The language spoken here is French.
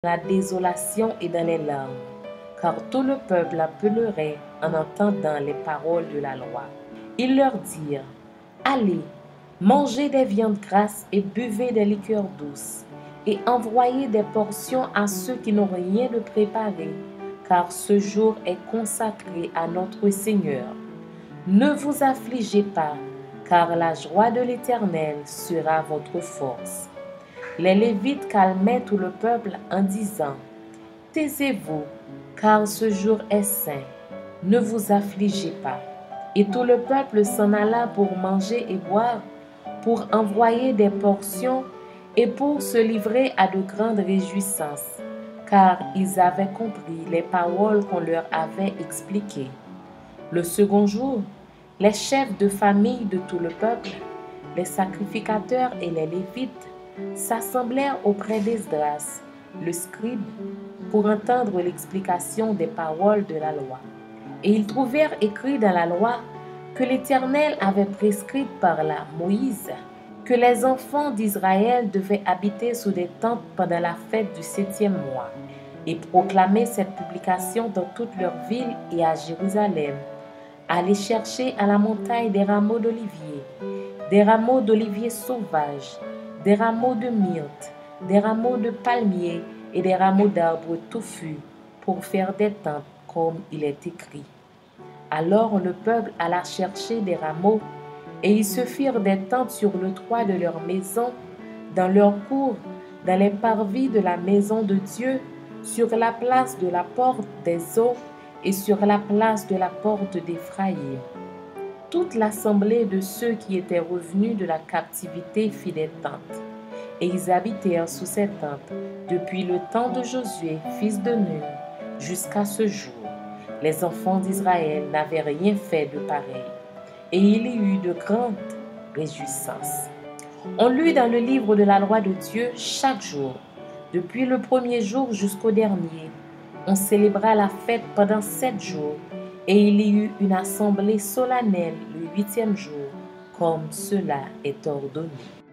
la désolation et dans les larmes, car tout le peuple pleurait en entendant les paroles de la loi. Ils leur dirent, allez, mangez des viandes grasses et buvez des liqueurs douces, et envoyez des portions à ceux qui n'ont rien de préparé, car ce jour est consacré à notre Seigneur. Ne vous affligez pas, car la joie de l'Éternel sera votre force. Les Lévites calmaient tout le peuple en disant, taisez-vous, car ce jour est saint, ne vous affligez pas. Et tout le peuple s'en alla pour manger et boire, pour envoyer des portions et pour se livrer à de grandes réjouissances, car ils avaient compris les paroles qu'on leur avait expliquées. Le second jour, les chefs de famille de tout le peuple, les sacrificateurs et les Lévites s'assemblèrent auprès d'Esdras, le scribe, pour entendre l'explication des paroles de la loi. Et ils trouvèrent écrit dans la loi que l'Éternel avait prescrit par là Moïse que les enfants d'Israël devaient habiter sous des tentes pendant la fête du 7e mois et proclamer cette publication dans toutes leurs villes et à Jérusalem. Aller chercher à la montagne des rameaux d'olivier sauvages, des rameaux de myrte, des rameaux de palmier et des rameaux d'arbres touffus pour faire des tentes comme il est écrit. Alors le peuple alla chercher des rameaux et ils se firent des tentes sur le toit de leur maison, dans leur cour, dans les parvis de la maison de Dieu, sur la place de la porte des eaux et sur la place de la porte d'Éphraïm. Toute l'assemblée de ceux qui étaient revenus de la captivité fit des tentes, et ils habitèrent sous ces tentes depuis le temps de Josué, fils de Nun, jusqu'à ce jour. Les enfants d'Israël n'avaient rien fait de pareil, et il y eut de grandes réjouissances. On lut dans le livre de la loi de Dieu chaque jour, depuis le premier jour jusqu'au dernier. On célébra la fête pendant 7 jours, et il y eut une assemblée solennelle le 8e jour, comme cela est ordonné.